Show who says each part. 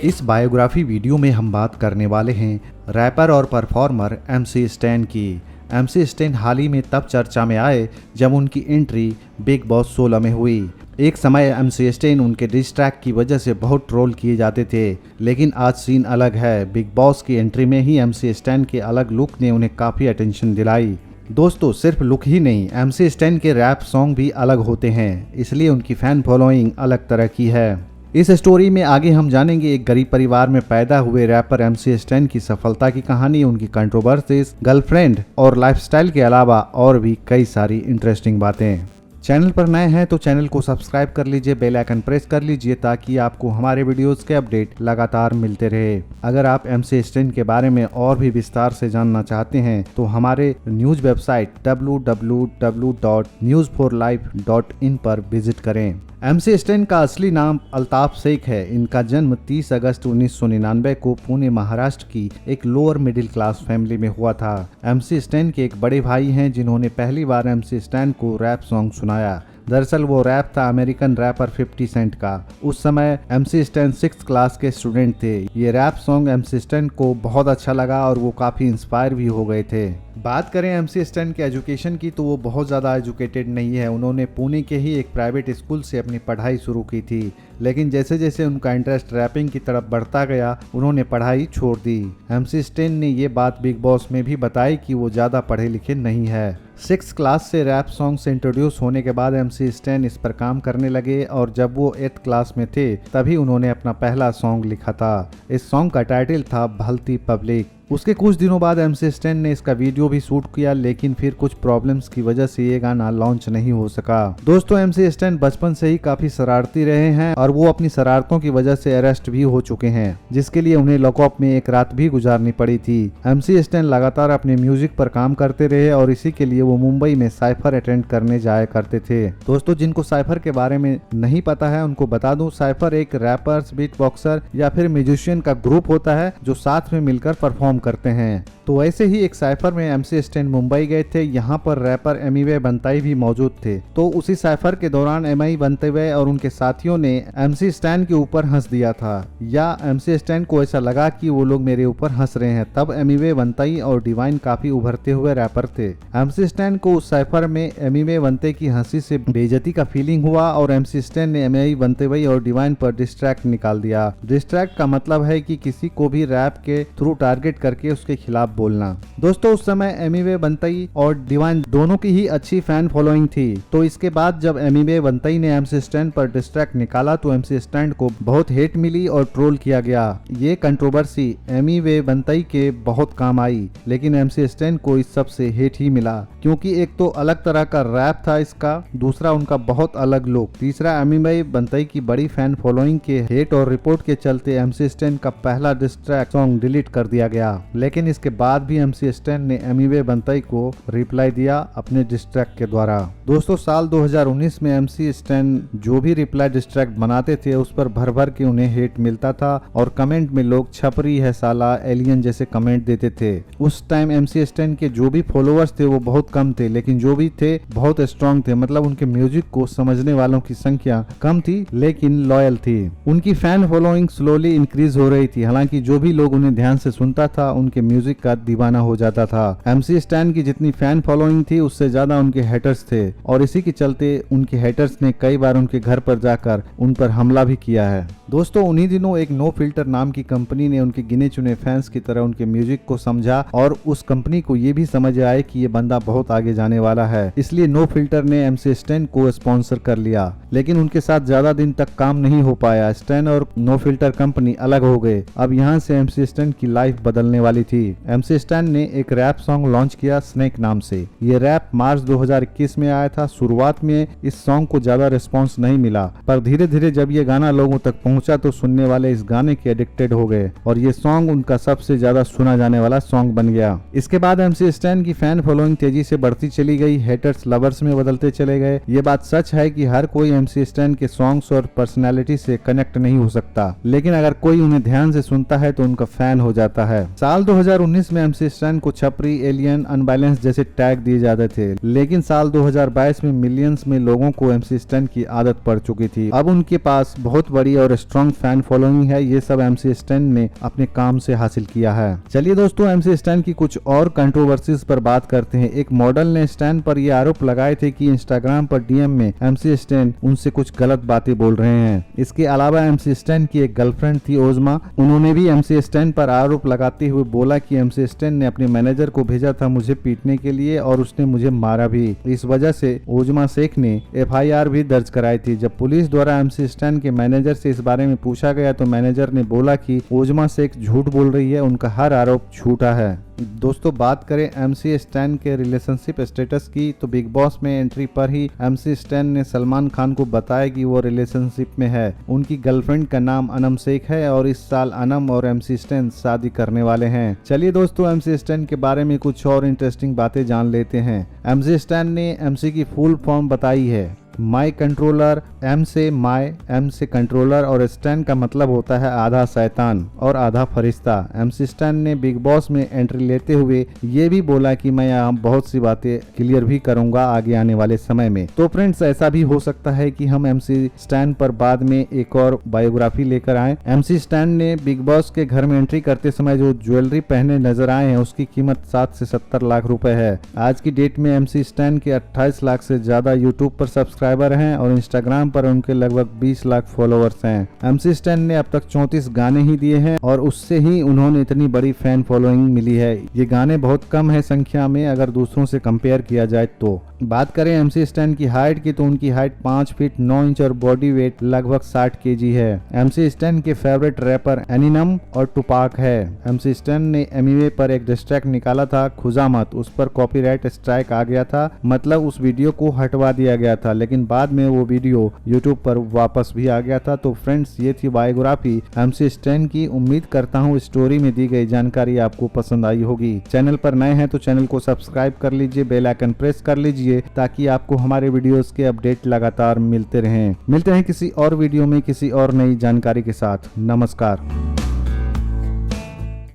Speaker 1: इस biography video में हम बात करने वाले हैं रैपर और परफॉर्मर MC स्टैन की। MC स्टैन हाल ही में तब चर्चा में आए जब उनकी एंट्री बिग बॉस 16 में हुई। एक समय MC स्टैन उनके डिस ट्रैक की वजह से बहुत ट्रोल किए जाते थे, लेकिन आज सीन अलग है। बिग बॉस की एंट्री में ही MC स्टैन के अलग लुक ने उन्हें काफ़ी अटेंशन दिलाई। दोस्तों, सिर्फ लुक ही नहीं, MC स्टैन के रैप सॉन्ग भी अलग होते हैं, इसलिए उनकी फैन फॉलोइंग अलग तरह की है। इस स्टोरी में आगे हम जानेंगे एक गरीब परिवार में पैदा हुए रैपर MC स्टैन की सफलता की कहानी, उनकी कंट्रोवर्सीज, गर्लफ्रेंड और लाइफस्टाइल के अलावा और भी कई सारी इंटरेस्टिंग बातें। चैनल पर नए हैं तो चैनल को सब्सक्राइब कर लीजिए, बेल आइकन प्रेस कर लीजिए ताकि आपको हमारे वीडियोस के अपडेट लगातार मिलते रहे। अगर आप MC स्टैन के बारे में और भी विस्तार से जानना चाहते हैं तो हमारे न्यूज़ वेबसाइट www.news4life.in पर विजिट करें। MC स्टैन का असली नाम अल्ताफ शेख है। इनका जन्म 30 अगस्त 1999 को पुणे महाराष्ट्र की एक लोअर मिडिल क्लास फैमिली में हुआ था। MC स्टैन के एक बड़े भाई हैं जिन्होंने पहली बार MC स्टैन को रैप सॉन्ग सुनाया। दरअसल वो रैप था अमेरिकन रैपर 50 सेंट का। उस समय MC स्टैन 6th क्लास के स्टूडेंट थे। ये रैप सॉन्ग MC स्टैन को बहुत अच्छा लगा और वो काफ़ी इंस्पायर भी हो गए थे। बात करें MC स्टैन के एजुकेशन की तो वो बहुत ज़्यादा एजुकेटेड नहीं है। उन्होंने पुणे के ही एक प्राइवेट स्कूल से अपनी पढ़ाई शुरू की थी, लेकिन जैसे जैसे उनका इंटरेस्ट रैपिंग की तरफ बढ़ता गया उन्होंने पढ़ाई छोड़ दी। MC स्टैन ने ये बात बिग बॉस में भी बताई कि वो ज़्यादा पढ़े लिखे नहीं है। 6th क्लास से रैप सॉन्ग से इंट्रोड्यूस होने के बाद MC स्टैन इस पर काम करने लगे और जब वो 8th क्लास में थे तभी उन्होंने अपना पहला सॉन्ग लिखा था। इस सॉन्ग का टाइटल था भलती पब्लिक। उसके कुछ दिनों बाद MC स्टैन ने इसका वीडियो भी शूट किया, लेकिन फिर कुछ प्रॉब्लम्स की वजह से ये गाना लॉन्च नहीं हो सका। दोस्तों, MC स्टैन बचपन से ही काफी शरारती रहे हैं और वो अपनी शरारतों की वजह से अरेस्ट भी हो चुके हैं, जिसके लिए उन्हें लॉकअप में एक रात भी गुजारनी पड़ी थी। MC स्टैन लगातार अपने म्यूजिक पर काम करते रहे और इसी के लिए वो मुंबई में साइफर अटेंड करने जाया करते थे। दोस्तों, जिनको साइफर के बारे में नहीं पता है उनको बता दूं, साइफर एक रैपर्स, बीट बॉक्सर या फिर म्यूजिशियन का ग्रुप होता है जो साथ में मिलकर परफॉर्म करते हैं। तो ऐसे ही एक साइफर में MC स्टैन मुंबई गए थे। यहाँ पर रैपर एमिवे बनताई भी मौजूद थे। तो उसी साइफर के दौरान एमआई बनताई और उनके साथियों ने MC स्टैन के ऊपर हंस दिया था, या MC स्टैन को ऐसा लगा कि वो लोग मेरे ऊपर हंस रहे हैं। तब एमिवे बनताई और डिवाइन काफी उभरते हुए रैपर थे। MC स्टैन को उस साइफर में एमिवे बनताई की हंसी से बेइज्जती का फीलिंग हुआ और MC स्टैन ने एमआई बनताई और डिवाइन पर डिस्ट्रैक्ट निकाल दिया। डिस्ट्रैक्ट का मतलब है कि किसी को भी रैप के थ्रू टारगेट करके उसके खिलाफ बोलना। दोस्तों, उस समय एमिवे बनताई और डिवाइन दोनों की ही अच्छी फैन फॉलोइंग थी। तो इसके बाद जब एमिवे बनताई ने MC स्टैन पर डिस्ट्रैक्ट निकाला तो MC स्टैन को बहुत हेट मिली और ट्रोल किया गया। ये कंट्रोवर्सी एमिवे बनताई के बहुत काम आई, लेकिन MC स्टैन को इस सब से हेट ही मिला, क्योंकि एक तो अलग तरह का रैप था इसका, दूसरा उनका बहुत अलग लुक, तीसरा एमिवे बनताई की बड़ी फैन फॉलोइंग के हेट और रिपोर्ट के चलते MC स्टैन का पहला डिस्ट्रैक्ट सॉन्ग डिलीट कर दिया गया। लेकिन इसके बाद भी MC स्टैन ने एमिवे बनताई को रिप्लाई दिया अपने डिस्ट्रैक्ट के द्वारा। दोस्तों, साल 2019 में MC स्टैन जो भी रिप्लाई डिस्ट्रैक्ट बनाते थे उस पर भर भर के उन्हें हेट मिलता था और कमेंट में लोग छपरी है साला, एलियन जैसे कमेंट देते थे। उस टाइम MC स्टैन के जो भी फॉलोअर्स थे वो बहुत कम थे, लेकिन जो भी थे बहुत स्ट्रॉन्ग थे। मतलब उनके म्यूजिक को समझने वालों की संख्या कम थी लेकिन लॉयल थी। उनकी फैन फॉलोइंग स्लोली इंक्रीज हो रही थी। हालांकि जो भी लोग उन्हें ध्यान से सुनता था उनके म्यूजिक का दीवाना हो जाता था। MC स्टैन की जितनी फैन फॉलोइंग थी उससे ज्यादा उनके हेटर्स थे और इसी के चलते उनके हेटर्स ने कई बार उनके घर पर जाकर उन पर हमला भी किया है। दोस्तों, उन्हीं दिनों एक नो फिल्टर नाम की कंपनी ने उनके गिने चुने फैंस की तरह उनके म्यूजिक को समझा और उस कंपनी को ये भी समझ आए कि ये बंदा बहुत आगे जाने वाला है, इसलिए नो फिल्टर ने MC स्टैन को स्पॉन्सर कर लिया। लेकिन उनके साथ ज्यादा दिन तक काम नहीं हो पाया। स्टैन और नो फिल्टर कंपनी अलग हो गए। अब यहाँ से MC स्टैन की लाइफ बदलने वाली थी। MC स्टैन ने एक रैप सॉन्ग लॉन्च किया स्नेक नाम से। ये रैप मार्च 2021 में आया था। शुरुआत में इस सॉन्ग को ज्यादा रिस्पांस नहीं मिला, पर धीरे धीरे जब ये गाना लोगों तक पहुंचा तो सुनने वाले इस गाने के एडिक्टेड हो गए और ये सॉन्ग उनका सबसे ज्यादा सुना जाने वाला सॉन्ग बन गया। इसके बाद MC स्टैन की फैन फॉलोइंग तेजी से बढ़ती चली गई, हेटर्स लवर्स में बदलते चले गए। ये बात सच है कि हर कोई MC स्टैन के सॉन्ग्स और पर्सनैलिटी से कनेक्ट नहीं हो सकता, लेकिन अगर कोई उन्हें ध्यान से सुनता है तो उनका फैन हो जाता है। साल 2019 में एमसी स्टैन को छपरी, एलियन, अनबैलेंस जैसे टैग दिए जाते थे, लेकिन साल 2022 में मिलियंस में लोगों को एमसी स्टैन की आदत पड़ चुकी थी। अब उनके पास बहुत बड़ी और स्ट्रॉन्ग फैन फॉलोइंग है। ये सब एमसी स्टैन ने अपने काम से हासिल किया है। चलिए दोस्तों, एमसी स्टैन की कुछ और कंट्रोवर्सीज पर बात करते हैं। एक मॉडल ने स्टैन पर ये आरोप लगाए थे कि इंस्टाग्राम पर डीएम में एमसी स्टैन उनसे कुछ गलत बातें बोल रहे हैं। इसके अलावा एमसी स्टैन की एक गर्लफ्रेंड थी ओजमा, उन्होंने भी एमसी स्टैन पर आरोप लगाते हुए बोला कि एमसी स्टैन ने अपने मैनेजर को भेजा था मुझे पीटने के लिए और उसने मुझे मारा भी। इस वजह से ओजमा शेख ने एफआईआर भी दर्ज कराई थी। जब पुलिस द्वारा एमसी स्टैन के मैनेजर से इस बारे में पूछा गया तो मैनेजर ने बोला कि ओजमा शेख झूठ बोल रही है, उनका हर आरोप झूठा है। दोस्तों, बात करें एमसी स्टैन के रिलेशनशिप स्टेटस की तो बिग बॉस में एंट्री पर ही एमसी स्टैन ने सलमान खान को बताया कि वो रिलेशनशिप में है। उनकी गर्लफ्रेंड का नाम अनम शेख है और इस साल अनम और एमसी स्टैन शादी करने वाले हैं। चलिए दोस्तों, एमसी स्टैन के बारे में कुछ और इंटरेस्टिंग बातें जान लेते हैं। एमसी स्टैन ने एमसी की फुल फॉर्म बताई है। माई कंट्रोलर, एम से माई, एम से कंट्रोलर और स्टैन का मतलब होता है आधा शैतान और आधा फरिश्ता। एमसी स्टैन ने बिग बॉस में एंट्री लेते हुए ये भी बोला कि मैं यहाँ बहुत सी बातें क्लियर भी करूंगा आगे आने वाले समय में। तो फ्रेंड्स, ऐसा भी हो सकता है कि हम एमसी स्टैन पर बाद में एक और बायोग्राफी लेकर आए। एमसी स्टैन ने बिग बॉस के घर में एंट्री करते समय जो ज्वेलरी पहने नजर आए हैं उसकी कीमत 7 से 70 लाख रुपए है। आज की डेट में एमसी स्टैन के 28 लाख से ज्यादा यूट्यूब पर सब्सक्राइबर हैं और इंस्टाग्राम पर उनके लगभग 20 लाख फॉलोअर्स हैं। एमसी स्टैन ने अब तक 34 गाने ही दिए हैं और उससे ही उन्होंने इतनी बड़ी फैन फॉलोइंग मिली है। ये गाने बहुत कम है संख्या में अगर दूसरों से कंपेयर किया जाए तो। बात करें एमसी स्टैन की हाइट की तो उनकी हाइट 5 फीट 9 इंच और बॉडी वेट लगभग 60 केजी है। एमसी स्टैन के फेवरेट रैपर एमिनेम और टुपाक है। एमसी स्टैन ने एमिवे पर एक डिस ट्रैक निकाला था, खुजामत, उस पर कॉपीराइट स्ट्राइक आ गया था, मतलब उस वीडियो को हटवा दिया गया था, लेकिन बाद में वो वीडियो यूट्यूब पर वापस भी आ गया था। तो फ्रेंड्स, ये थी बायोग्राफी एमसी स्टैन की। उम्मीद करता हूँ स्टोरी में दी गई जानकारी आपको पसंद आई होगी। चैनल पर नए हैं तो चैनल को सब्सक्राइब कर लीजिए, बेल आइकन प्रेस कर लीजिए ताकि आपको हमारे वीडियोस के अपडेट लगातार मिलते रहें। मिलते हैं किसी और वीडियो में किसी और नई जानकारी के साथ। नमस्कार।